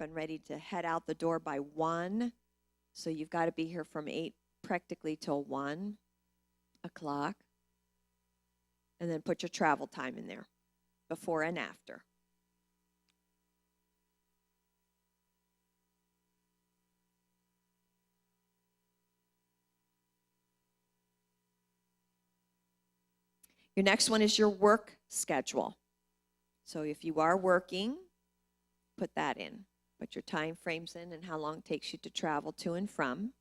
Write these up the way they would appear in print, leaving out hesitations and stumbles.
up and ready to head out the door by 1. So you've got to be here from 8 practically till 1 o'clock. And then put your travel time in there, before and after. Your next one is your work schedule. So if you are working, put that in. Put your time frames in and how long it takes you to travel to and from.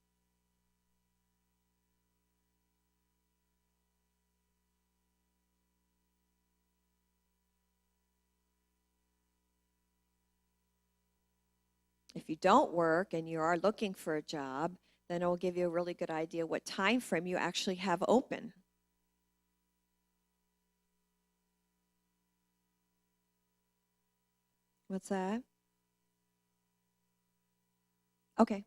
If you don't work and you are looking for a job, then it will give you a really good idea what time frame you actually have open. What's that? Okay,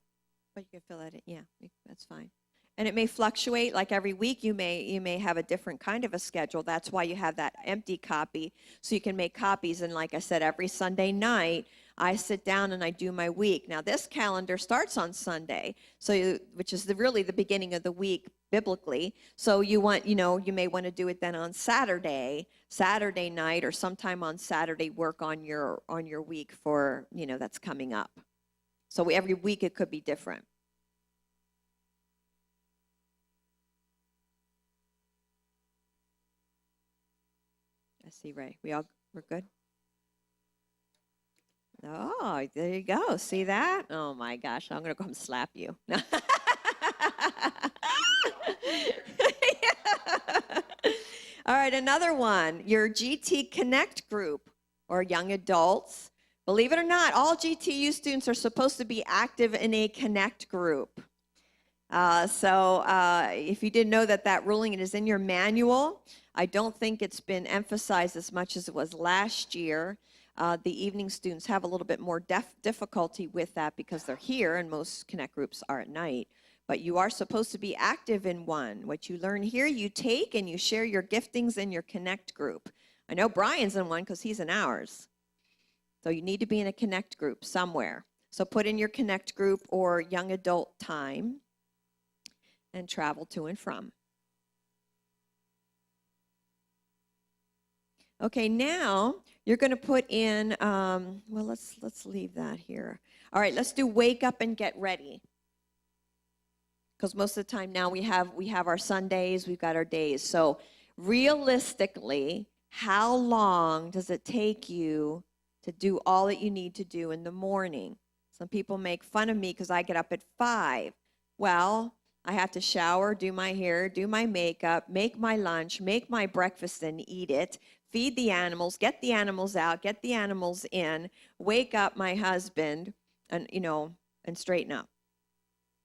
but you can fill that in. Yeah, that's fine. And it may fluctuate, like every week you may have a different kind of a schedule. That's why you have that empty copy, so you can make copies. And like I said, every Sunday night, I sit down and I do my week. Now this calendar starts on Sunday, which is really the beginning of the week biblically. So you may want to do it then on Saturday night, or sometime on Saturday, work on your week for, that's coming up. So every week it could be different. I see, Ray. We're good? Oh, there you go. See that? Oh my gosh, I'm going to come slap you. All right, another one, your GT Connect group, or young adults. Believe it or not, all GTU students are supposed to be active in a Connect group. So if you didn't know that ruling, it is in your manual. I don't think it's been emphasized as much as it was last year. The evening students have a little bit more difficulty with that because they're here, and most Connect groups are at night. But you are supposed to be active in one. What you learn here, you take and you share your giftings in your Connect group. I know Brian's in one because he's in ours. So you need to be in a Connect group somewhere. So put in your Connect group or young adult time and travel to and from. Okay, now you're going to put in, well, let's leave that here. All right, let's do wake up and get ready. Because most of the time now we have our Sundays, we've got our days. So realistically, how long does it take you to do all that you need to do in the morning? Some people make fun of me because I get up at 5. Well, I have to shower, do my hair, do my makeup, make my lunch, make my breakfast and eat it, feed the animals, get the animals out, get the animals in, wake up my husband, and and straighten up.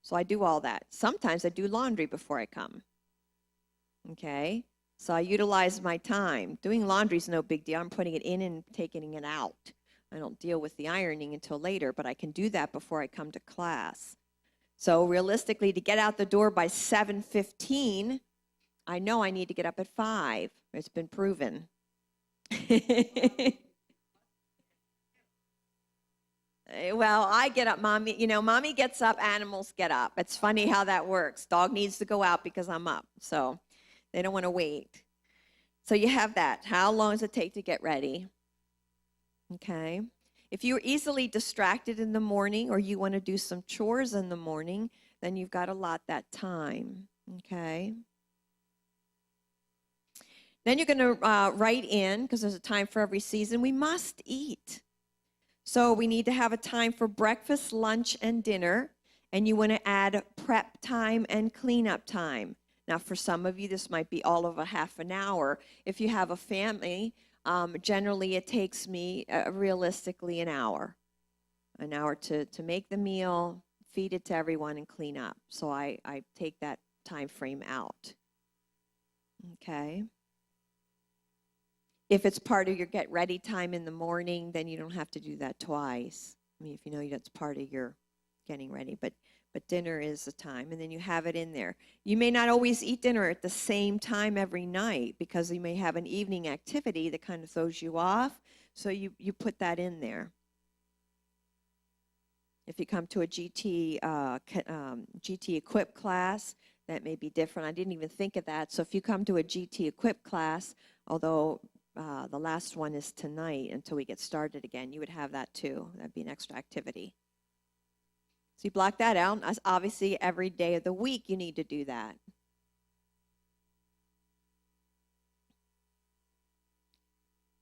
So I do all that. Sometimes I do laundry before I come. Okay? So I utilize my time. Doing laundry is no big deal. I'm putting it in and taking it out. I don't deal with the ironing until later, but I can do that before I come to class. So realistically, to get out the door by 7:15, I know I need to get up at 5. It's been proven. Well, I get up, mommy gets up, animals get up. It's funny how that works. Dog needs to go out because I'm up. So they don't want to wait. So you have that. How long does it take to get ready? Okay. If you're easily distracted in the morning or you want to do some chores in the morning, then you've got to allot that time. Okay. Then you're going to write in, because there's a time for every season, we must eat. So we need to have a time for breakfast, lunch, and dinner. And you want to add prep time and cleanup time. Now, for some of you, this might be all of a half an hour. If you have a family, generally it takes me realistically an hour to make the meal, feed it to everyone, and clean up. So I take that time frame out. Okay. If it's part of your get ready time in the morning, then you don't have to do that twice. I mean, if you know that's part of your getting ready, but dinner is the time, and then you have it in there. You may not always eat dinner at the same time every night because you may have an evening activity that kind of throws you off, so you put that in there. If you come to a GT Equip class, that may be different. I didn't even think of that. So if you come to a GT Equip class, although the last one is tonight until we get started again, you would have that too. That'd be an extra activity. So you block that out. Obviously, every day of the week, you need to do that.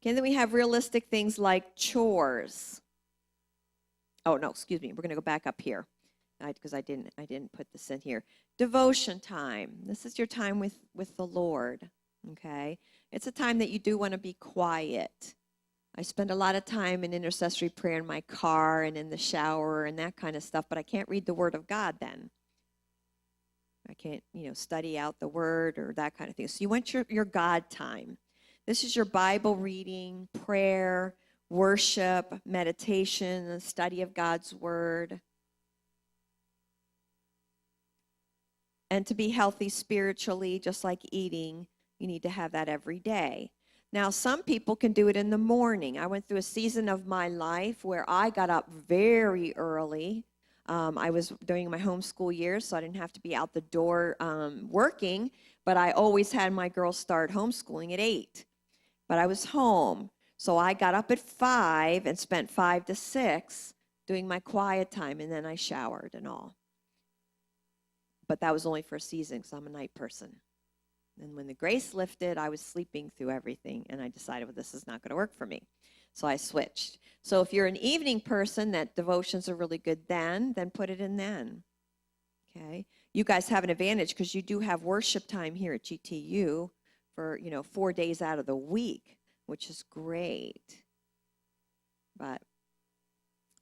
Okay, then we have realistic things like chores. Oh, no, excuse me. We're going to go back up here because I didn't put this in here. Devotion time. This is your time with the Lord, okay? It's a time that you do want to be quiet. I spend a lot of time in intercessory prayer in my car and in the shower and that kind of stuff, but I can't read the Word of God then. I can't, study out the Word or that kind of thing. So you want your God time. This is your Bible reading, prayer, worship, meditation, the study of God's Word. And to be healthy spiritually, just like eating, you need to have that every day. Now, some people can do it in the morning. I went through a season of my life where I got up very early. I was during my homeschool years, so I didn't have to be out the door working, but I always had my girls start homeschooling at 8. But I was home, so I got up at 5 and spent 5 to 6 doing my quiet time, and then I showered and all. But that was only for a season because I'm a night person. And when the grace lifted, I was sleeping through everything, and I decided, well, this is not going to work for me. So I switched. So if you're an evening person, that devotions are really good then put it in then. Okay? You guys have an advantage because you do have worship time here at GTU for, 4 days out of the week, which is great. But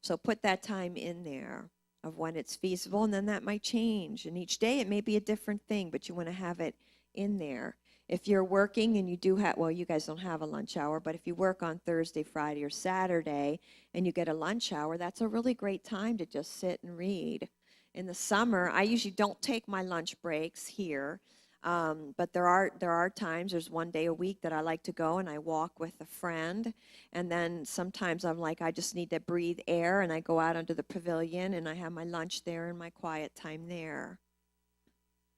so put that time in there of when it's feasible, and then that might change. And each day it may be a different thing, but you want to have it in there. If you're working and you do have, well, you guys don't have a lunch hour, but if you work on Thursday, Friday, or Saturday, and you get a lunch hour, that's a really great time to just sit and read. In the summer, I usually don't take my lunch breaks here, but there are times, there's one day a week that I like to go and I walk with a friend, and then sometimes I'm like, I just need to breathe air, and I go out under the pavilion and I have my lunch there and my quiet time there.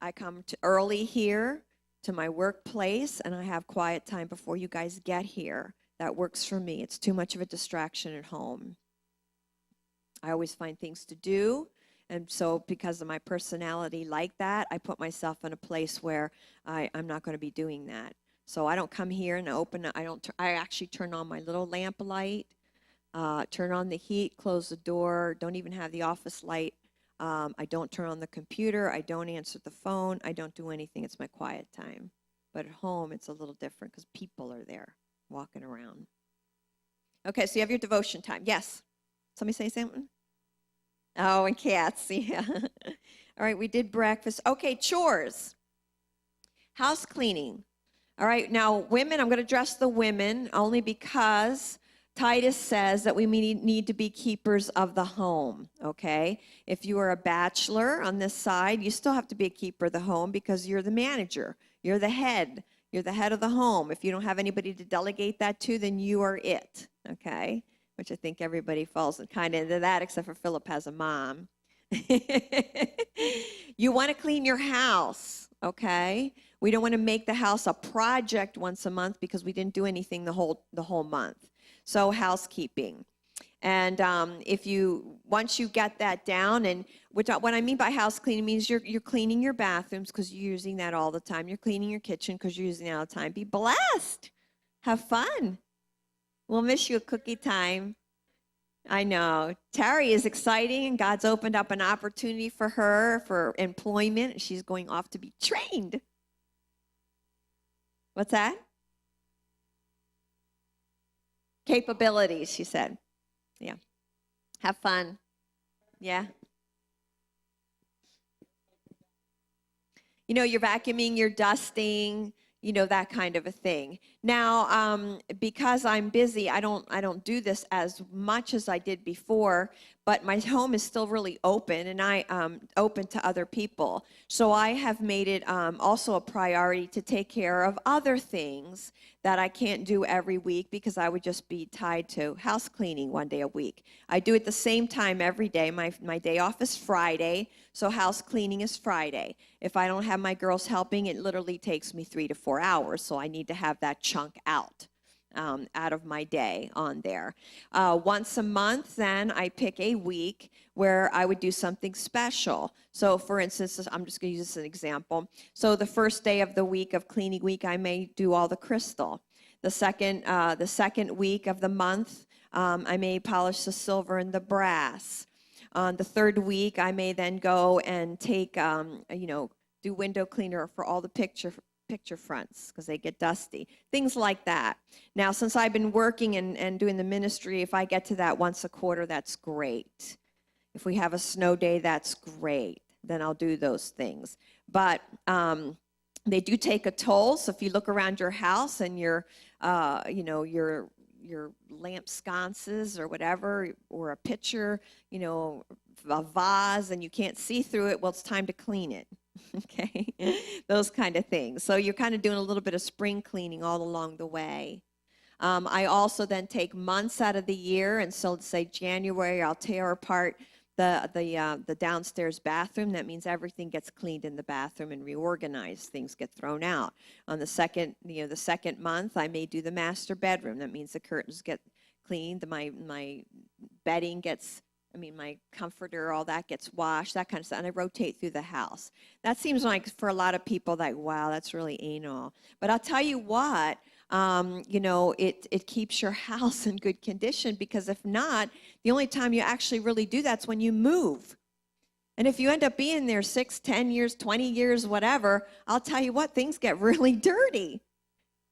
I come early here to my workplace, and I have quiet time before you guys get here. That works for me. It's too much of a distraction at home. I always find things to do, and so because of my personality like that, I put myself in a place where I'm not going to be doing that. So I don't come here and I actually turn on my little lamp light, turn on the heat, close the door, don't even have the office light. I don't turn on the computer. I don't answer the phone. I don't do anything. It's my quiet time. But at home, it's a little different because people are there walking around. Okay, so you have your devotion time. Yes? Somebody say something? Oh, and cats. Yeah. All right, we did breakfast. Okay, chores. House cleaning. All right, now women, I'm going to address the women only because Titus says that we need to be keepers of the home, okay? If you are a bachelor on this side, you still have to be a keeper of the home because you're the manager. You're the head. You're the head of the home. If you don't have anybody to delegate that to, then you are it, okay? Which I think everybody falls kind of into that, except for Philip has a mom. You want to clean your house, okay? We don't want to make the house a project once a month because we didn't do anything the whole month. So housekeeping. And once you get that down, and what I mean by house cleaning means you're cleaning your bathrooms because you're using that all the time. You're cleaning your kitchen because you're using it all the time. Be blessed. Have fun. We'll miss you a cookie time. I know. Terry is exciting, and God's opened up an opportunity for her for employment, and she's going off to be trained. What's that? Capabilities, she said. Yeah. Have fun. Yeah. You're vacuuming, you're dusting, that kind of a thing. Now, because I'm busy, I don't do this as much as I did before, but my home is still really open, and I open to other people. So I have made it also a priority to take care of other things that I can't do every week because I would just be tied to house cleaning one day a week. I do it the same time every day. My day off is Friday, so house cleaning is Friday. If I don't have my girls helping, it literally takes me 3 to 4 hours, so I need to have that chunk out of my day on there. Once a month, then I pick a week where I would do something special. So for instance, I'm just going to use this as an example. So the first day of the week of cleaning week, I may do all the crystal. The second week of the month, I may polish the silver and the brass. On the third week, I may then go and take, do window cleaner for all the picture fronts because they get dusty, things like that. Now, since I've been working and doing the ministry, if I get to that once a quarter, that's great. If we have a snow day, that's great. Then I'll do those things. But they do take a toll. So if you look around your house and your lamp sconces or whatever, or a pitcher, a vase, and you can't see through it, well, it's time to clean it. Okay, those kind of things. So you're kind of doing a little bit of spring cleaning all along the way. I also then take months out of the year, and so let's say January, I'll tear apart the downstairs bathroom. That means everything gets cleaned in the bathroom and reorganized. Things get thrown out. On the second month, I may do the master bedroom. That means the curtains get cleaned. My bedding gets. My comforter, all that gets washed, that kind of stuff, and I rotate through the house. That seems like for a lot of people like, wow, that's really anal. But I'll tell you what, it keeps your house in good condition, because if not, the only time you actually really do that's when you move. And if you end up being there 6, 10 years, 20 years, whatever, I'll tell you what, things get really dirty.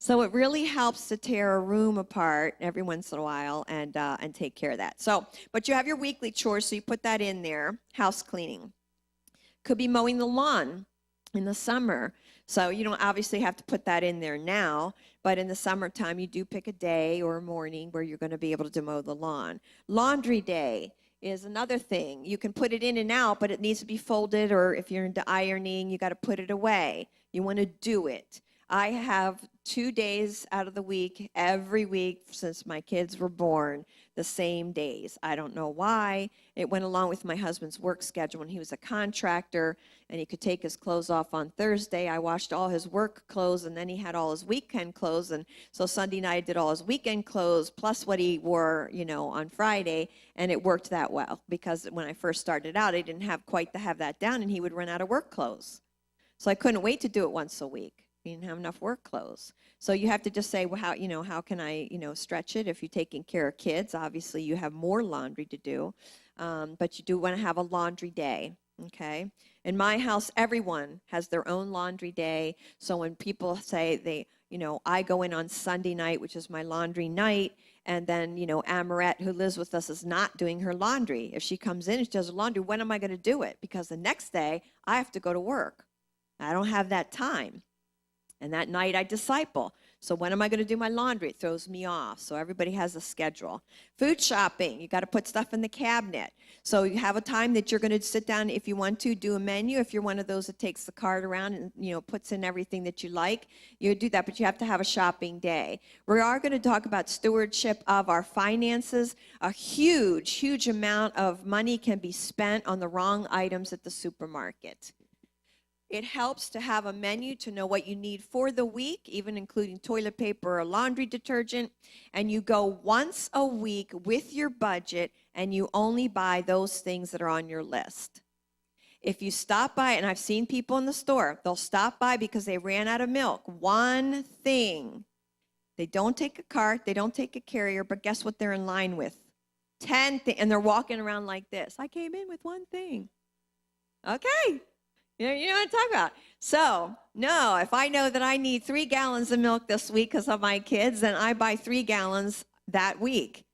So it really helps to tear a room apart every once in a while and take care of that. So, but you have your weekly chores, so you put that in there. House cleaning. Could be mowing the lawn in the summer. So you don't obviously have to put that in there now, but in the summertime you do pick a day or a morning where you're going to be able to mow the lawn. Laundry day is another thing. You can put it in and out, but it needs to be folded, or if you're into ironing, you got to put it away. You want to do it. I have 2 days out of the week, every week since my kids were born, the same days. I don't know why. It went along with my husband's work schedule. When he was a contractor and he could take his clothes off on Thursday, I washed all his work clothes, and then he had all his weekend clothes. And so Sunday night I did all his weekend clothes plus what he wore, on Friday. And it worked that well, because when I first started out, I didn't have quite to have that down, and he would run out of work clothes. So I couldn't wait to do it once a week. You didn't have enough work clothes. So you have to just say, well, how can I, stretch it? If you're taking care of kids, obviously you have more laundry to do, but you do want to have a laundry day, okay? In my house, everyone has their own laundry day. So when people say I go in on Sunday night, which is my laundry night, and then, Amarette, who lives with us, is not doing her laundry. If she comes in and she does her laundry, when am I going to do it? Because the next day I have to go to work. I don't have that time. And that night I disciple. So when am I going to do my laundry? It throws me off. So everybody has a schedule. Food shopping, you got to put stuff in the cabinet. So you have a time that you're going to sit down, if you want to, do a menu. If you're one of those that takes the cart around and, puts in everything that you like, you do that, but you have to have a shopping day. We are going to talk about stewardship of our finances. A huge, huge amount of money can be spent on the wrong items at the supermarket. It helps to have a menu to know what you need for the week, even including toilet paper or laundry detergent. And you go once a week with your budget, and you only buy those things that are on your list. If you stop by, and I've seen people in the store, they'll stop by because they ran out of milk. One thing. They don't take a cart, they don't take a carrier, but guess what they're in line with? 10 things, and they're walking around like this. I came in with one thing. Okay. You know what I'm talking about. So, no, if I know that I need 3 gallons of milk this week because of my kids, then I buy 3 gallons that week.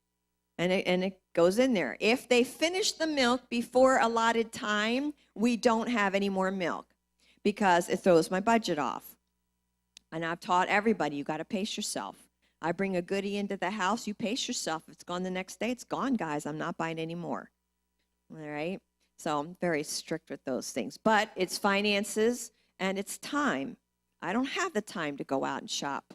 And it goes in there. If they finish the milk before allotted time, we don't have any more milk because it throws my budget off. And I've taught everybody, you got to pace yourself. I bring a goodie into the house, you pace yourself. If it's gone the next day, it's gone, guys. I'm not buying any more. All right. So I'm very strict with those things. But it's finances and it's time. I don't have the time to go out and shop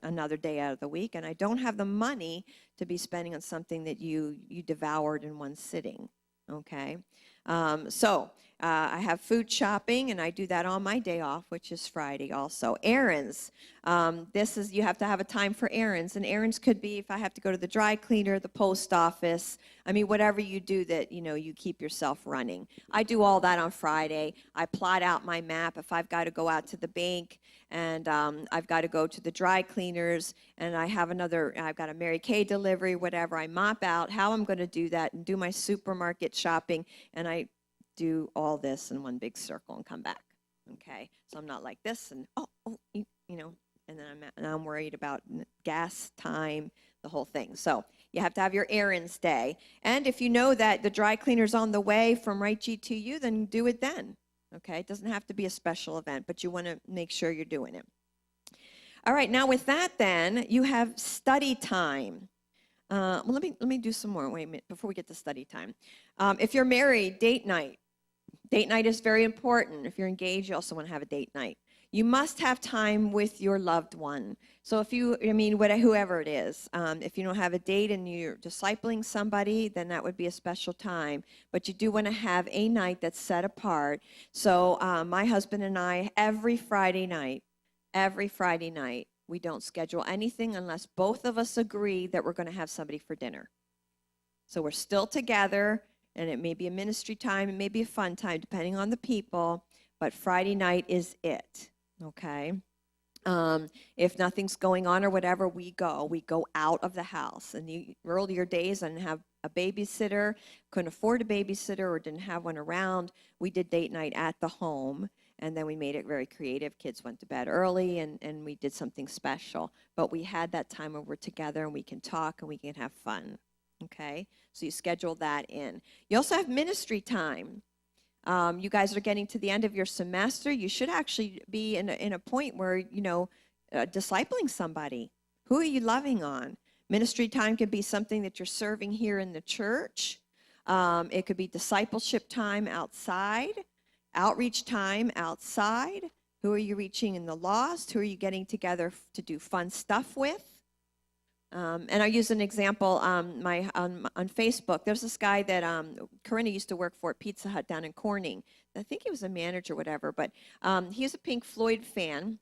another day out of the week, and I don't have the money to be spending on something that you devoured in one sitting. Okay. I have food shopping, and I do that on my day off, which is Friday also. Errands. You have to have a time for errands, and errands could be if I have to go to the dry cleaner, the post office. I mean, whatever you do that, you keep yourself running. I do all that on Friday. I plot out my map if I've got to go out to the bank, and I've got to go to the dry cleaners, and I've got a Mary Kay delivery, whatever. I map out how I'm going to do that and do my supermarket shopping, and I do all this in one big circle and come back. Okay, so I'm not like this and and then I'm worried about gas, time, the whole thing. So you have to have your errands day, and if you know that the dry cleaner's on the way from Right G2U, then do it then. Okay, it doesn't have to be a special event, but you want to make sure you're doing it. All right, now with that, then you have study time. Well, let me do some more. Wait a minute before we get to study time. If you're married, date night. Date night is very important. If you're engaged, you also want to have a date night. You must have time with your loved one. So whoever it is, if you don't have a date and you're discipling somebody, then that would be a special time. But you do want to have a night that's set apart. So my husband and I, every Friday night, we don't schedule anything unless both of us agree that we're going to have somebody for dinner. So we're still together, and it may be a ministry time, it may be a fun time, depending on the people, but Friday night is it, okay? If nothing's going on or whatever, we go out of the house. In the earlier days, I didn't have a babysitter, couldn't afford a babysitter, or didn't have one around. We did date night at the home, and then we made it very creative. Kids went to bed early, and we did something special. But we had that time where we're together, and we can talk, and we can have fun, okay? So you schedule that in. You also have ministry time. You guys are getting to the end of your semester. You should actually be in a point where, discipling somebody. Who are you loving on? Ministry time could be something that you're serving here in the church. It could be discipleship time outside, outreach time outside. Who are you reaching in the lost? Who are you getting together to do fun stuff with? And I use an example on Facebook. There's this guy that Corinna used to work for at Pizza Hut down in Corning. I think he was a manager or whatever, but he was a Pink Floyd fan,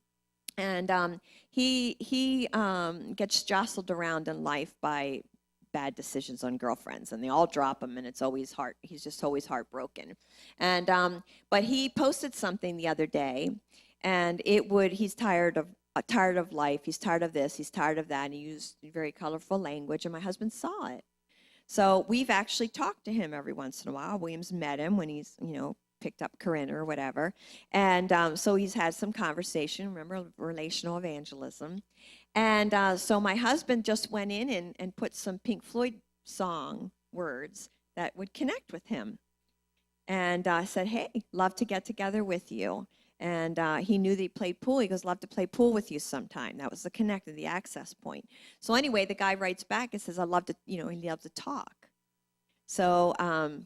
and he gets jostled around in life by bad decisions on girlfriends, and they all drop him, and it's always he's just always heartbroken. And but he posted something the other day, and he's tired of life, he's tired of this, he's tired of that, and he used very colorful language, and my husband saw it. So we've actually talked to him every once in a while. William's met him when he's, picked up Corinna or whatever, and so he's had some conversation, remember, relational evangelism. And so my husband just went in and put some Pink Floyd song words that would connect with him, and said, hey, love to get together with you. And he knew that he played pool. He goes, love to play pool with you sometime. That was the connect, the access point. So anyway, the guy writes back and says, I love to, he loves to talk. So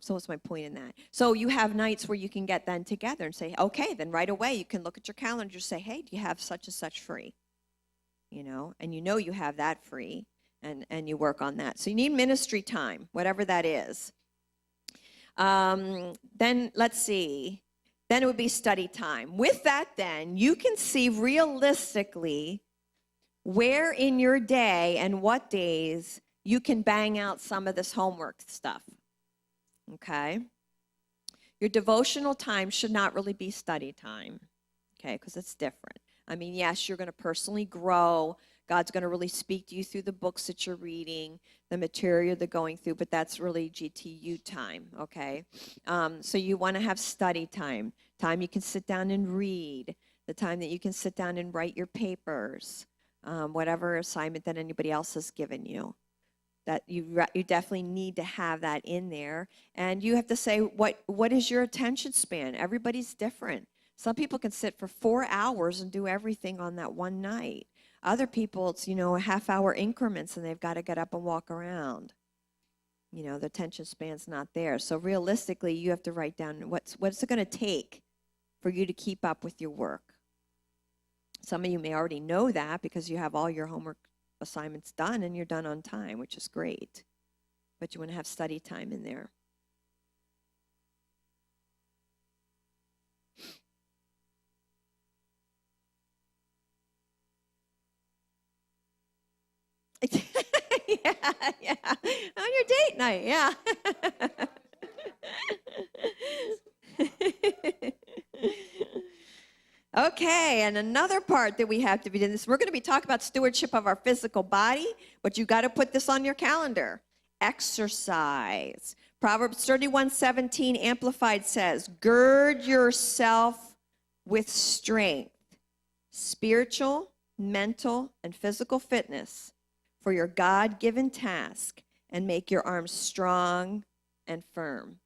what's my point in that? So you have nights where you can get then together and say, okay, then right away you can look at your calendar and say, hey, do you have such and such free? And you have that free, and you work on that. So you need ministry time, whatever that is. Then let's see. Then it would be study time. With that, then, you can see realistically where in your day and what days you can bang out some of this homework stuff, okay? Your devotional time should not really be study time, okay, because it's different. I mean, yes, you're going to personally grow. God's going to really speak to you through the books that you're reading, the material they're going through, but that's really GTU time, okay? So you want to have study time you can sit down and read, the time that you can sit down and write your papers, whatever assignment that anybody else has given you. That you definitely need to have that in there. And you have to say, what is your attention span? Everybody's different. Some people can sit for 4 hours and do everything on that one night. Other people, it's, a half-hour increments, and they've got to get up and walk around. The attention span's not there. So realistically, you have to write down what's it going to take for you to keep up with your work. Some of you may already know that because you have all your homework assignments done and you're done on time, which is great. But you want to have study time in there. yeah. On your date night, yeah. Okay, and another part that we have to be doing this, we're going to be talking about stewardship of our physical body, but you got to put this on your calendar. Exercise. Proverbs 31:17 Amplified says, gird yourself with strength, spiritual, mental, and physical fitness for your God-given task, and make your arms strong and firm.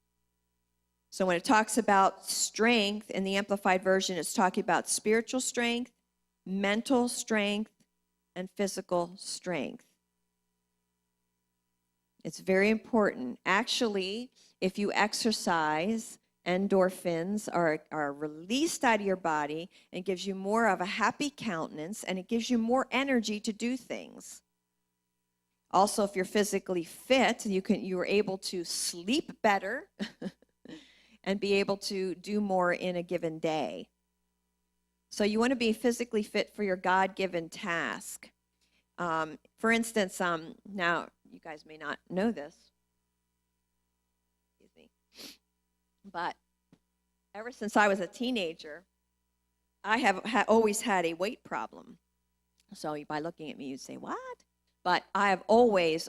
So when it talks about strength in the Amplified Version, it's talking about spiritual strength, mental strength, and physical strength. It's very important. Actually, if you exercise, endorphins are released out of your body and gives you more of a happy countenance, and it gives you more energy to do things. Also, if you're physically fit, you are able to sleep better and be able to do more in a given day. So you want to be physically fit for your God-given task. For instance, now you guys may not know this, excuse me, but ever since I was a teenager, I have always had a weight problem. So by looking at me, you'd say, what? But I have always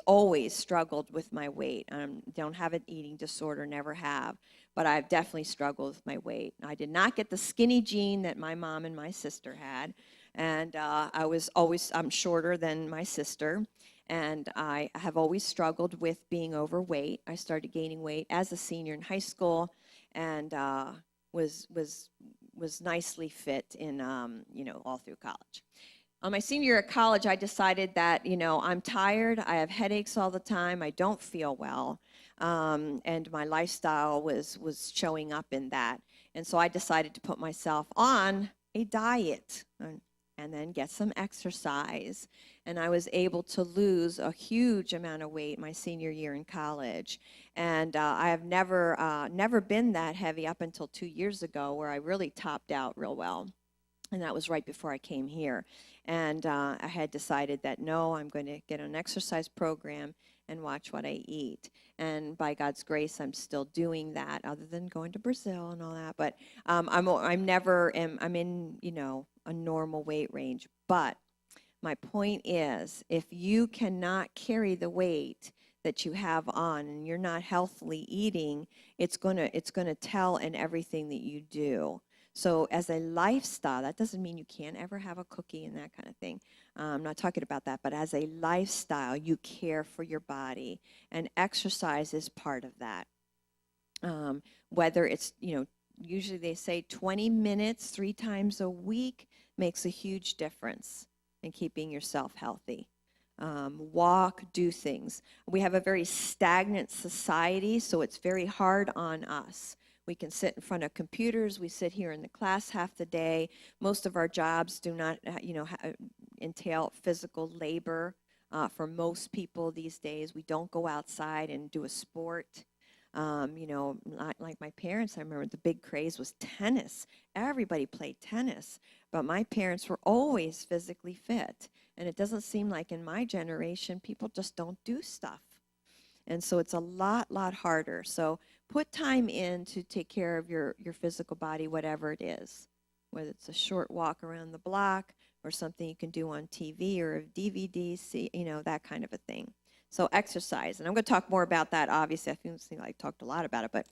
struggled with my weight. Don't have an eating disorder, never have. But I've definitely struggled with my weight. I did not get the skinny gene that my mom and my sister had. And I'm shorter than my sister. And I have always struggled with being overweight. I started gaining weight as a senior in high school, and was nicely fit in, all through college. On my senior year at college, I decided that, I'm tired, I have headaches all the time, I don't feel well, and my lifestyle was showing up in that. And so I decided to put myself on a diet and then get some exercise. And I was able to lose a huge amount of weight my senior year in college. And I have never been that heavy up until 2 years ago, where I really topped out real well. And that was right before I came here. And I had decided that, no, I'm going to get an exercise program and watch what I eat. And by God's grace, I'm still doing that, other than going to Brazil and all that. But I'm in, a normal weight range. But my point is, if you cannot carry the weight that you have on and you're not healthily eating, it's gonna tell in everything that you do. So as a lifestyle, that doesn't mean you can't ever have a cookie and that kind of thing. I'm not talking about that, but as a lifestyle, you care for your body, and exercise is part of that. Whether it's, usually they say 20 minutes 3 times a week makes a huge difference in keeping yourself healthy. Walk, do things. We have a very stagnant society, so it's very hard on us. We can sit in front of computers. We sit here in the class half the day. Most of our jobs do not, entail physical labor for most people these days. We don't go outside and do a sport. Not like my parents. I remember the big craze was tennis. Everybody played tennis. But my parents were always physically fit. And it doesn't seem like in my generation, people just don't do stuff. And so it's a lot harder. So put time in to take care of your physical body, whatever it is, whether it's a short walk around the block or something you can do on TV or a DVD, that kind of a thing. So exercise, and I'm going to talk more about that, obviously. I think I talked a lot about it, but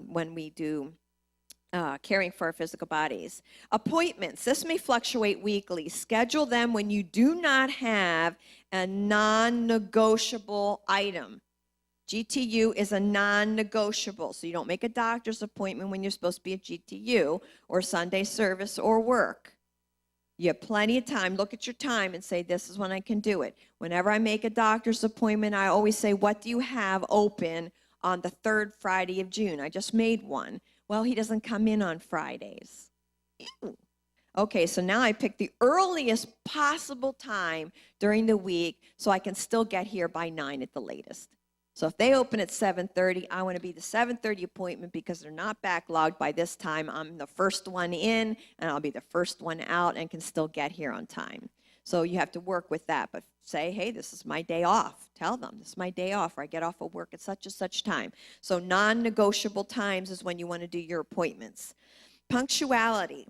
when we do caring for our physical bodies. Appointments, this may fluctuate weekly. Schedule them when you do not have a non-negotiable item. GTU is a non-negotiable, so you don't make a doctor's appointment when you're supposed to be at GTU or Sunday service or work. You have plenty of time. Look at your time and say, this is when I can do it. Whenever I make a doctor's appointment, I always say, what do you have open on the third Friday of June? I just made one. Well, he doesn't come in on Fridays. Ew. Okay, so now I pick the earliest possible time during the week so I can still get here by 9 at the latest. So if they open at 7:30, I want to be the 7:30 appointment because they're not backlogged by this time. I'm the first one in, and I'll be the first one out and can still get here on time. So you have to work with that, but say, hey, this is my day off. Tell them, this is my day off, or I get off of work at such and such time. So non-negotiable times is when you want to do your appointments. Punctuality.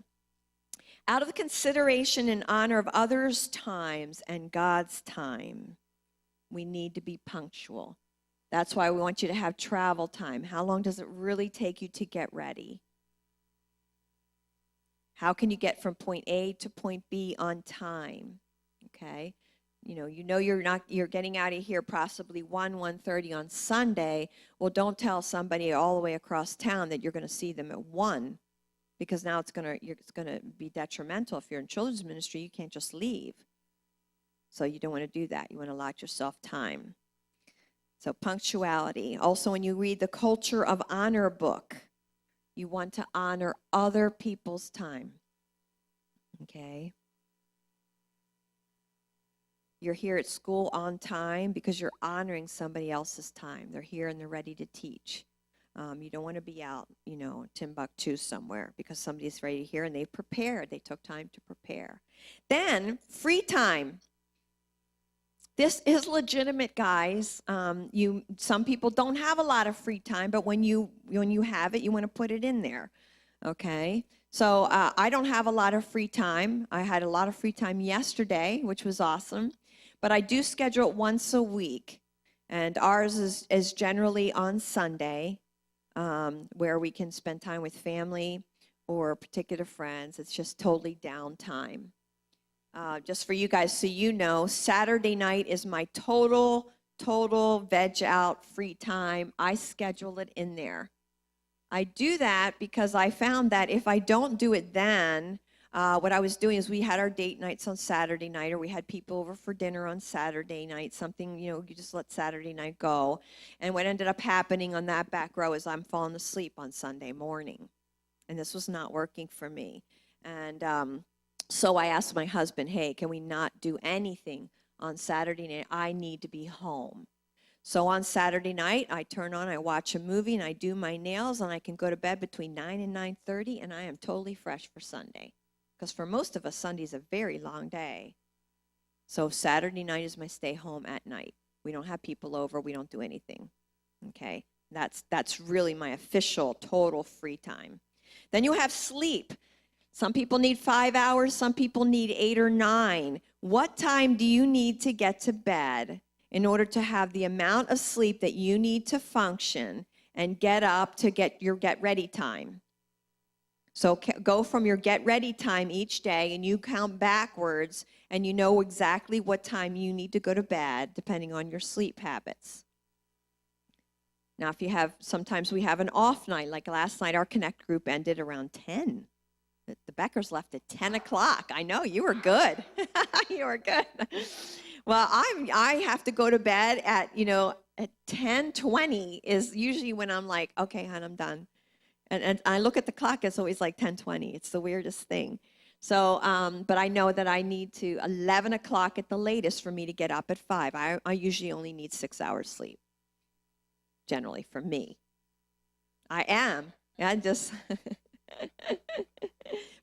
Out of consideration and honor of others' times and God's time, we need to be punctual. That's why we want you to have travel time. How long does it really take you to get ready? How can you get from point A to point B on time? Okay? You're getting out of here possibly 1:30 on Sunday. Well, don't tell somebody all the way across town that you're going to see them at 1, because now it's going to be detrimental. If you're in children's ministry, you can't just leave. So you don't want to do that. You want to allot yourself time. So punctuality. Also, when you read the Culture of Honor book, you want to honor other people's time. Okay? You're here at school on time because you're honoring somebody else's time. They're here and they're ready to teach. You don't want to be out, Timbuktu somewhere because somebody's ready here and they prepared. They took time to prepare. Then, free time. This is legitimate, guys. Some people don't have a lot of free time, but when you have it, you want to put it in there, okay? So I don't have a lot of free time. I had a lot of free time yesterday, which was awesome, but I do schedule it once a week, and ours is generally on Sunday, where we can spend time with family or particular friends. It's just totally downtime. Just for you guys, so you know, Saturday night is my total veg out free time. I schedule it in there. I do that because I found that if I don't do it then, what I was doing is we had our date nights on Saturday night, or we had people over for dinner on Saturday night, something, you just let Saturday night go. And what ended up happening on that back row is I'm falling asleep on Sunday morning. And this was not working for me. And so I asked my husband, hey, can we not do anything on Saturday night? I need to be home. So on Saturday night, I turn on, I watch a movie, and I do my nails, and I can go to bed between 9 and 9:30, and I am totally fresh for Sunday. Because for most of us, Sunday's a very long day. So Saturday night is my stay home at night. We don't have people over. We don't do anything. Okay? That's really my official total free time. Then you have sleep. Some people need 5 hours, some people need 8 or 9. What time do you need to get to bed in order to have the amount of sleep that you need to function and get up to get your get ready time? So go from your get ready time each day and you count backwards and you know exactly what time you need to go to bed depending on your sleep habits. Now, sometimes we have an off night, like last night our Connect group ended around 10. The Beckers left at 10 o'clock. I know, you were good. You were good. Well, I have to go to bed at 10:20 is usually when I'm like, okay, hon, I'm done. And I look at the clock, it's always like 10:20. It's the weirdest thing. So, but I know that I need to 11 o'clock at the latest for me to get up at 5. I usually only need 6 hours sleep, generally, for me. I am. I just...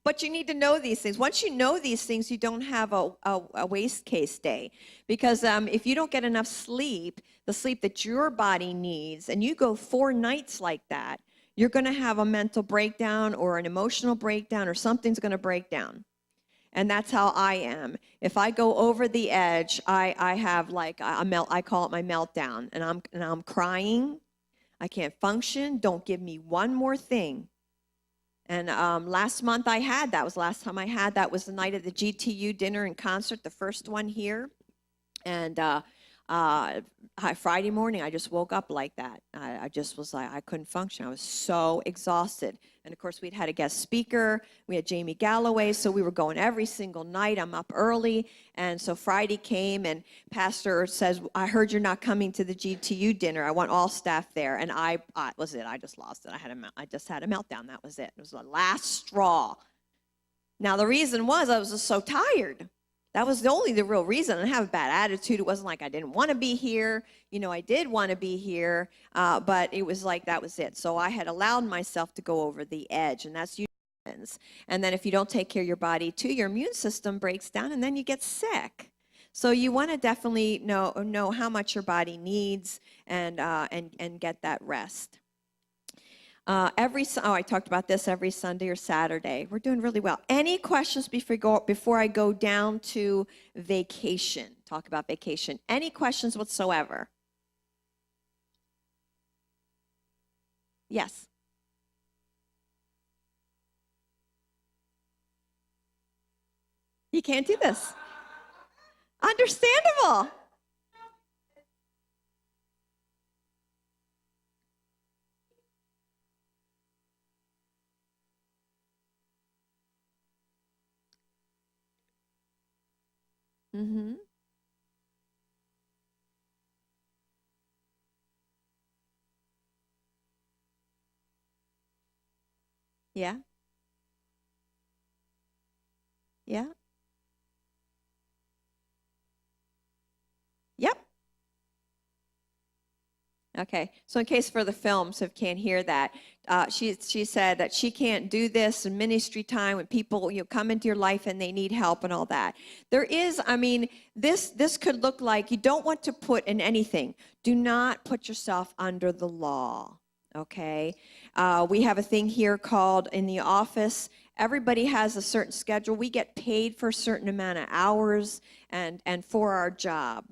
But you need to know these things. Once you know these things, you don't have a waste case day. Because if you don't get enough sleep, the sleep that your body needs, and you go 4 nights like that, you're going to have a mental breakdown or an emotional breakdown or something's going to break down. And that's how I am. If I go over the edge, I have like I call it my meltdown. And I'm crying. I can't function. Don't give me one more thing. And last month I had that. Was the last time I had that was the night of the GTU dinner and concert, the first one here. And Friday morning, I just woke up like that. I just was like, I couldn't function. I was so exhausted. And of course, we'd had a guest speaker. We had Jamie Galloway, so we were going every single night. I'm up early. And so Friday came, and Pastor says, I heard you're not coming to the GTU dinner. I want all staff there. And I was it. I just lost it. I just had a meltdown. That was it. It was the last straw. Now, the reason was I was just so tired. That was the real reason. I didn't have a bad attitude. It wasn't like I didn't want to be here. You know, I did want to be here, but it was like that was it. So I had allowed myself to go over the edge, and that's usually what happens. And then if you don't take care of your body too, your immune system breaks down, and then you get sick. So you want to definitely know how much your body needs and get that rest. I talked about this every Sunday or Saturday. We're doing really well. Any questions before I go down to vacation? Talk about vacation. Any questions whatsoever? Yes. You can't do this. Understandable. Mm-hmm. Yeah. Yeah. Yep. Okay, so in case for the film, so if you can't hear that, she said that she can't do this in ministry time when people come into your life and they need help and all that. There is, I mean, this could look like you don't want to put in anything. Do not put yourself under the law. Okay, we have a thing here called in the office. Everybody has a certain schedule. We get paid for a certain amount of hours and for our job.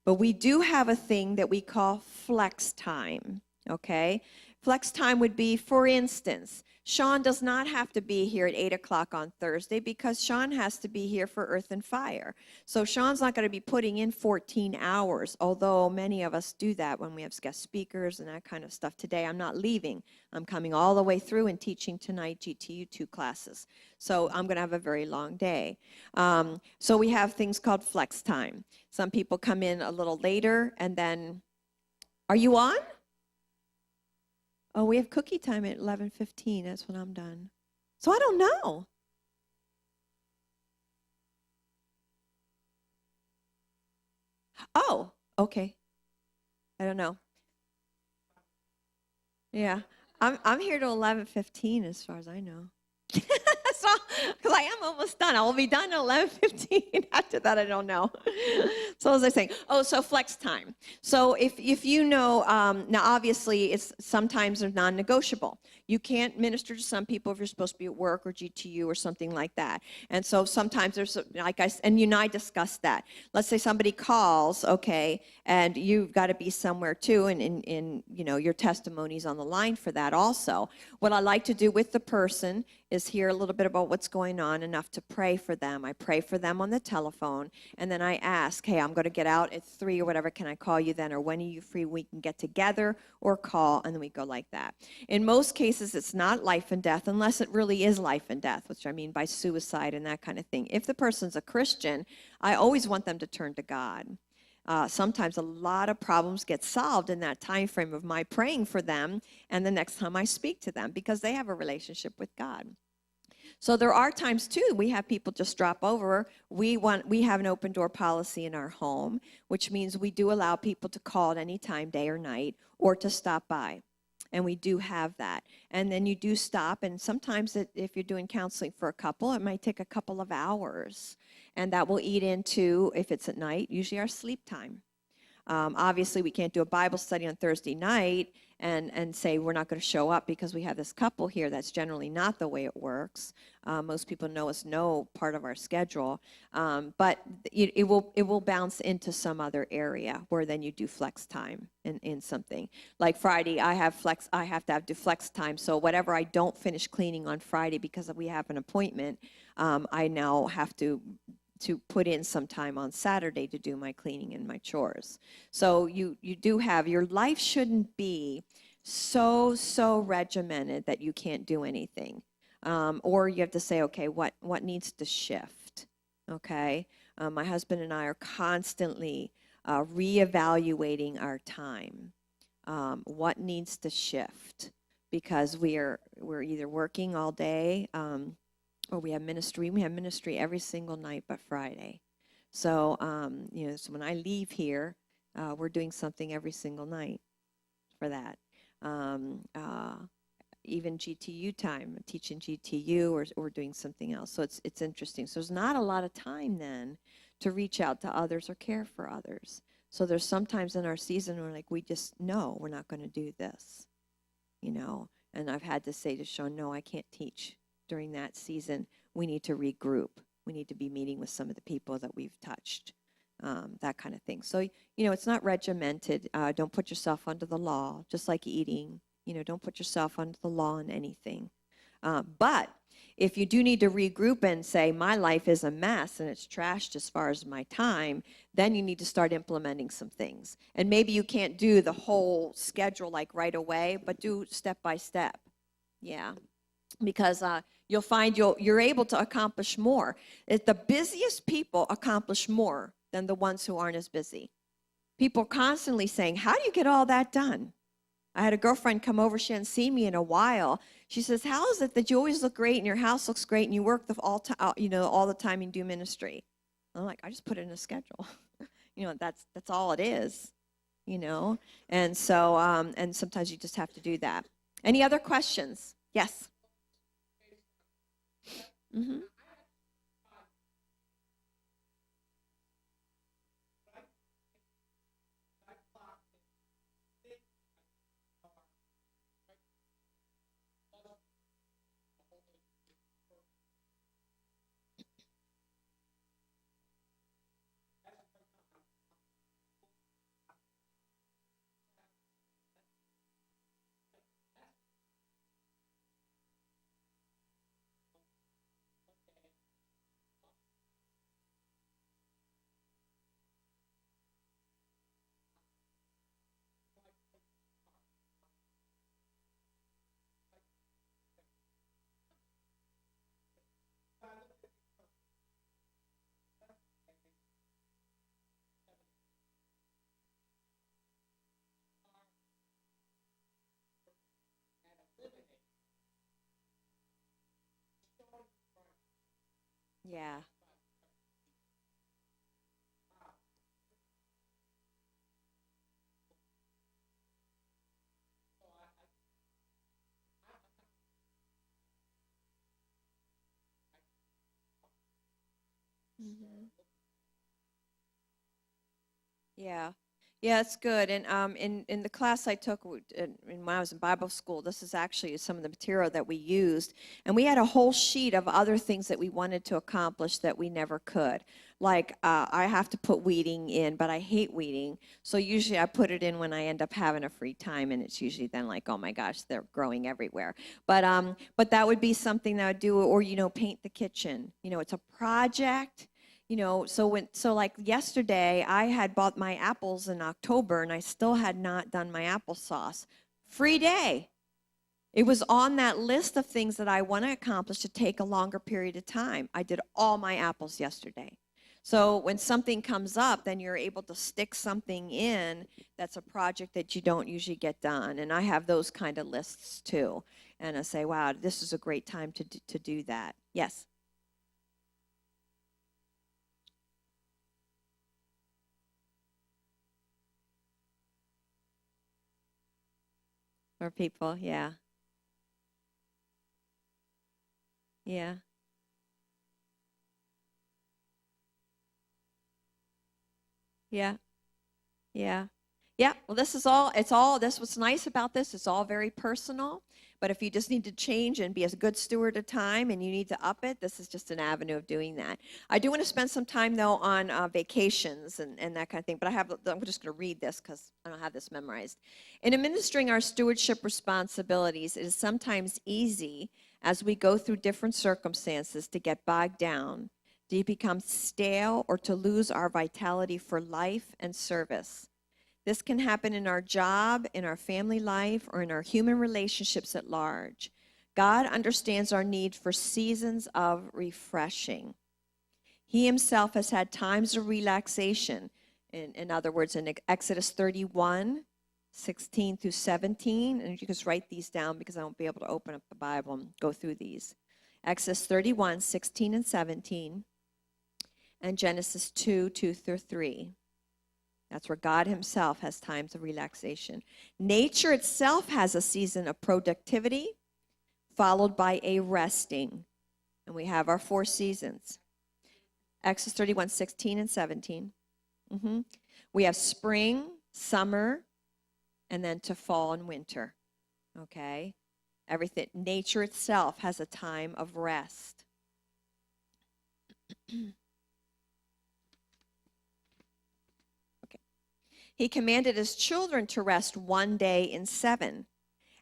But we do have a thing that we call flex time, okay? Flex time would be, for instance, Sean does not have to be here at 8 o'clock on Thursday because Sean has to be here for Earth and Fire. So Sean's not going to be putting in 14 hours, although many of us do that when we have guest speakers and that kind of stuff. Today, I'm not leaving. I'm coming all the way through and teaching tonight GTU 2 classes. So I'm going to have a very long day. So we have things called flex time. Some people come in a little later and then, are you on? Oh, we have cookie time at 11:15. That's when I'm done. So I don't know. Oh, okay. I don't know. Yeah. I'm here till 11:15 as far as I know. So, because I am almost done. I will be done at 11:15. After that, I don't know. So as I was saying, so flex time. So if you know, now obviously it's sometimes they're non-negotiable. You can't minister to some people if you're supposed to be at work or GTU or something like that. And so sometimes there's, like and you and I discussed that. Let's say somebody calls, okay, and you've got to be somewhere too, and in your testimony's on the line for that also. What I like to do with the person is hear a little bit about what's going on, enough to pray for them. I pray for them on the telephone, and then I ask, hey, I'm going to get out at 3 or whatever. Can I call you then? Or when are you free? We can get together or call, and then we go like that. In most cases, it's not life and death, unless it really is life and death, which I mean by suicide and that kind of thing. If the person's a Christian, I always want them to turn to God. Sometimes a lot of problems get solved in that time frame of my praying for them and the next time I speak to them, because they have a relationship with God. So there are times too we have people just drop over. We have an open door policy in our home, which means we do allow people to call at any time, day or night, or to stop by. And we do have that. And then you do stop, and sometimes if you're doing counseling for a couple, it might take a couple of hours. And that will eat into, if it's at night, usually our sleep time. Obviously, we can't do a Bible study on Thursday night and say we're not going to show up because we have this couple here. That's generally not the way it works. Most people know part of our schedule, but it will bounce into some other area where then you do flex time in something. Like Friday, I have to do flex time. So whatever I don't finish cleaning on Friday because we have an appointment, I now have to put in some time on Saturday to do my cleaning and my chores. So you do have, your life shouldn't be so regimented that you can't do anything. Or you have to say, okay, what needs to shift? Okay, my husband and I are constantly reevaluating our time. What needs to shift? Because we're either working all day, or we have ministry. We have ministry every single night but Friday. So so when I leave here, we're doing something every single night for that. Even GTU time, teaching GTU or doing something else. So it's interesting. So there's not a lot of time then to reach out to others or care for others. So there's sometimes in our season where we just, no, we're not going to do this, And I've had to say to Sean, no, I can't teach during that season. We need to regroup. We need to be meeting with some of the people that we've touched, that kind of thing. So, it's not regimented. Don't put yourself under the law, just like eating. Don't put yourself under the law in anything. But if you do need to regroup and say, my life is a mess and it's trashed as far as my time, then you need to start implementing some things. And maybe you can't do the whole schedule right away, but do step by step. Yeah. Because you'll find you're able to accomplish more. The busiest people accomplish more than the ones who aren't as busy. People are constantly saying, how do you get all that done? I had a girlfriend come over. She hadn't seen me in a while. She says, how is it that you always look great and your house looks great and you work all the time and do ministry? I'm like, I just put it in a schedule. That's all it is, And so, and sometimes you just have to do that. Any other questions? Yes. Mm-hmm. Yeah. Mm-hmm. Yeah. Yeah, it's good. And in the class I took when I was in Bible school, this is actually some of the material that we used. And we had a whole sheet of other things that we wanted to accomplish that we never could. Like I have to put weeding in, but I hate weeding. So usually I put it in when I end up having a free time, and it's usually then like, oh my gosh, they're growing everywhere. But that would be something that I would do, or paint the kitchen. It's a project. So like yesterday, I had bought my apples in October and I still had not done my applesauce. Free day. It was on that list of things that I want to accomplish to take a longer period of time. I did all my apples yesterday. So when something comes up, then you're able to stick something in that's a project that you don't usually get done. And I have those kind of lists too. And I say, wow, this is a great time to do that. Yes. For people, yeah. Yeah. Yeah. Yeah. Yeah. Well, this is all, this what's nice about this, it's all very personal. But if you just need to change and be a good steward of time and you need to up it, this is just an avenue of doing that. I do want to spend some time, though, on vacations and that kind of thing. But I'm just going to read this because I don't have this memorized. In administering our stewardship responsibilities, it is sometimes easy as we go through different circumstances to get bogged down, to become stale, or to lose our vitality for life and service. This can happen in our job, in our family life, or in our human relationships at large. God understands our need for seasons of refreshing. He himself has had times of relaxation. In other words, in Exodus 31, 16 through 17, and you can just write these down because I won't be able to open up the Bible and go through these. Exodus 31, 16 and 17, and Genesis 2, 2 through 3. That's where God himself has times of relaxation. Nature itself has a season of productivity, followed by a resting. And we have our 4 seasons. Exodus 31, 16 and 17. We have spring, summer, and then to fall and winter. Okay? Everything. Nature itself has a time of rest. Okay. He commanded his children to rest one day in 7.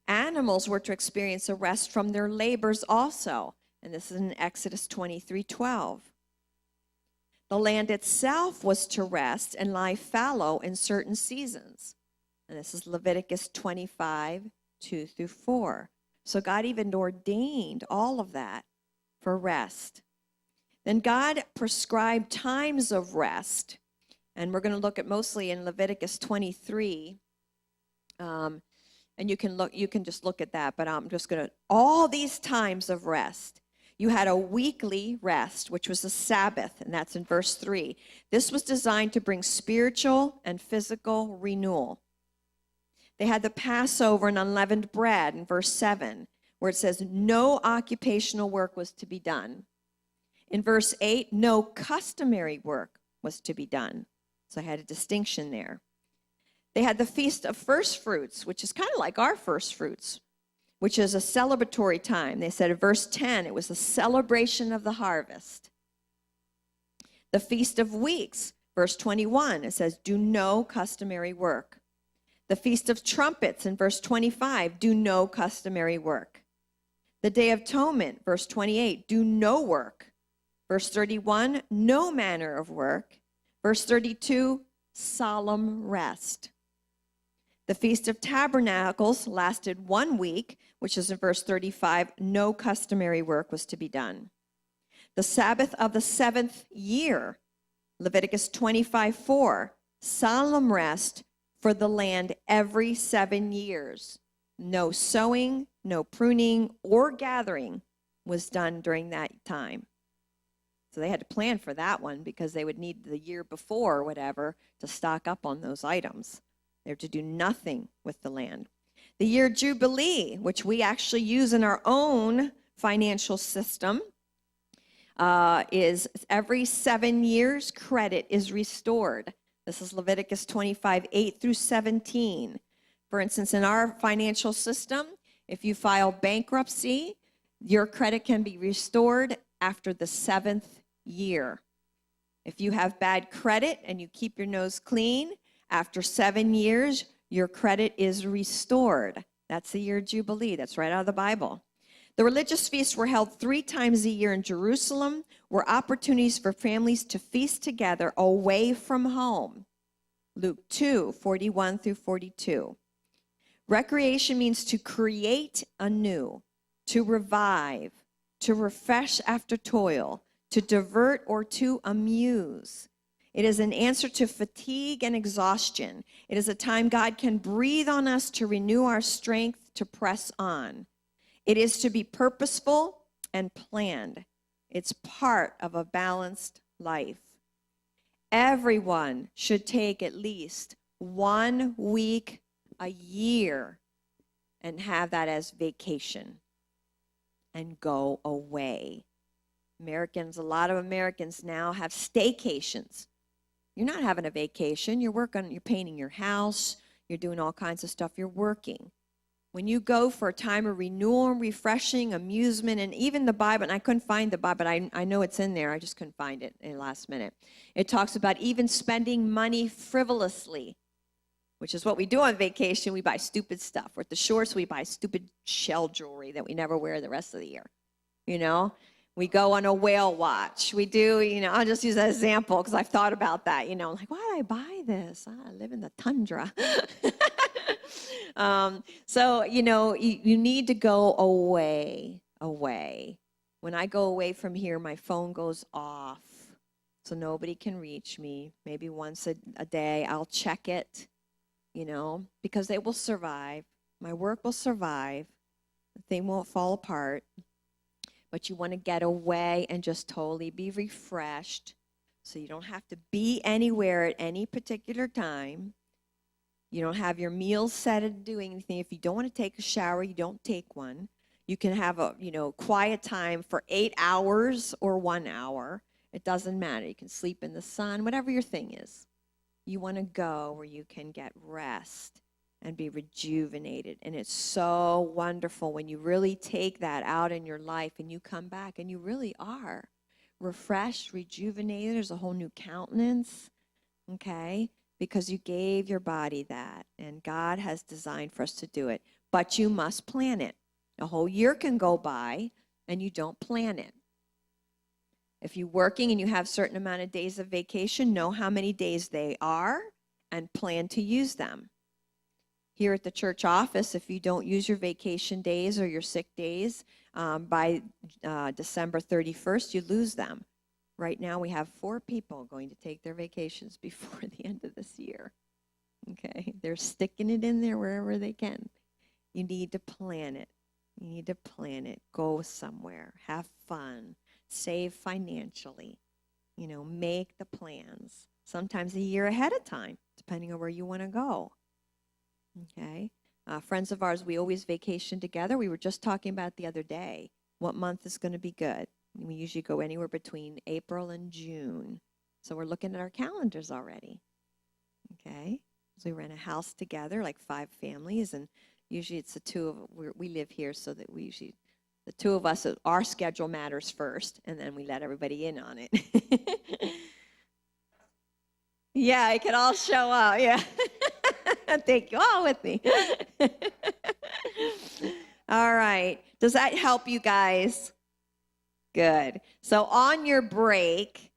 Animals were to experience a rest from their labors also. And this is in Exodus 23, 12. The land itself was to rest and lie fallow in certain seasons. And this is Leviticus 25, 2 through 4. So God even ordained all of that for rest. Then God prescribed times of rest. And we're going to look at mostly in Leviticus 23. And you can just look at that, but I'm just going to, all these times of rest. You had a weekly rest, which was the Sabbath, and that's in verse 3. This was designed to bring spiritual and physical renewal. They had the Passover and unleavened bread in verse 7, where it says no occupational work was to be done. In verse 8, no customary work was to be done. So I had a distinction there. They had the Feast of First Fruits, which is kind of like our first fruits, which is a celebratory time. They said in verse 10, it was a celebration of the harvest. The Feast of Weeks, verse 21, it says, do no customary work. The Feast of Trumpets in verse 25, do no customary work. The Day of Atonement, verse 28, do no work. Verse 31, no manner of work. Verse 32, solemn rest. The Feast of Tabernacles lasted 1 week, which is in verse 35, no customary work was to be done. The Sabbath of the 7th year, Leviticus 25, 4, solemn rest for the land every 7 years. No sowing, no pruning, or gathering was done during that time. So they had to plan for that one because they would need the year before or whatever to stock up on those items. They're to do nothing with the land. The year Jubilee, which we actually use in our own financial system, is every 7 years credit is restored. This is Leviticus 25, 8 through 17. For instance, in our financial system, if you file bankruptcy, your credit can be restored after the 7th year. If you have bad credit and you keep your nose clean, after 7 years, your credit is restored. That's the year Jubilee. That's right out of the Bible. The religious feasts were held 3 times a year in Jerusalem, were opportunities for families to feast together away from home. Luke 2, 41 through 42. Recreation means to create anew, to revive, to refresh after toil, to divert or to amuse. It is an answer to fatigue and exhaustion. It is a time God can breathe on us to renew our strength to press on. It is to be purposeful and planned. It's part of a balanced life. Everyone should take at least 1 week a year and have that as vacation and go away. A lot of Americans now have staycations. You're not having a vacation. You're painting your house. You're doing all kinds of stuff. You're working. When you go for a time of renewal and refreshing, amusement, and even the Bible, and I couldn't find the Bible, but I know it's in there. I just couldn't find it in the last minute. It talks about even spending money frivolously, which is what we do on vacation. We buy stupid stuff. We're at the shores, we buy stupid shell jewelry that we never wear the rest of the year, you know? We go on a whale watch. We do, I'll just use that example because I've thought about that, like, why did I buy this? I live in the tundra. So, you need to go away. When I go away from here, my phone goes off. So nobody can reach me. Maybe once a day I'll check it, because they will survive. My work will survive. The thing won't fall apart. But you want to get away and just totally be refreshed. So you don't have to be anywhere at any particular time. You don't have your meals set to do anything. If you don't want to take a shower, you don't take one. You can have a, quiet time for 8 hours or 1 hour. It doesn't matter. You can sleep in the sun, whatever your thing is. You want to go where you can get rest and be rejuvenated. And it's so wonderful when you really take that out in your life and you come back and you really are refreshed, rejuvenated. There's a whole new countenance, okay? Because you gave your body that, and God has designed for us to do it. But you must plan it. A whole year can go by and you don't plan it. If you're working and you have a certain amount of days of vacation, know how many days they are and plan to use them. Here at the church office, if you don't use your vacation days or your sick days by December 31st, you lose them. Right now, we have 4 people going to take their vacations before the end of this year. Okay, they're sticking it in there wherever they can. You need to plan it. You need to plan it. Go somewhere. Have fun. Save financially. Make the plans. Sometimes a year ahead of time, depending on where you want to go. Okay. Friends of ours, we always vacation together. We were just talking about the other day what month is going to be good. We usually go anywhere between April and June. So we're looking at our calendars already. Okay. So we rent a house together, like 5 families, and usually it's the 2 of we live here, so that we usually the 2 of us, our schedule matters first, and then we let everybody in on it. Yeah, I can all show up. Yeah. Take you all with me. All right. Does that help you guys? Good. So on your break,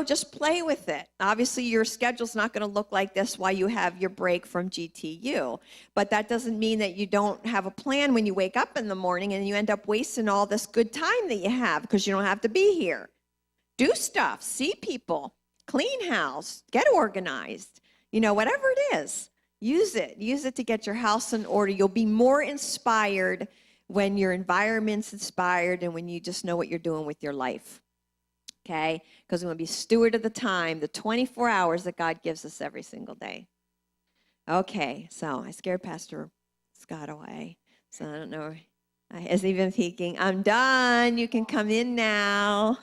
just play with it. Obviously, your schedule's not going to look like this while you have your break from GTU. But that doesn't mean that you don't have a plan when you wake up in the morning and you end up wasting all this good time that you have because you don't have to be here. Do stuff. See people. Clean house. Get organized. Whatever it is. Use it. Use it to get your house in order. You'll be more inspired when your environment's inspired and when you just know what you're doing with your life. Okay? Because we want to be steward of the time, the 24 hours that God gives us every single day. Okay, so I scared Pastor Scott away. So I don't know. As even thinking, I'm done. You can come in now.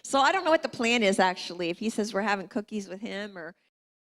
So I don't know what the plan is, actually. If he says we're having cookies with him or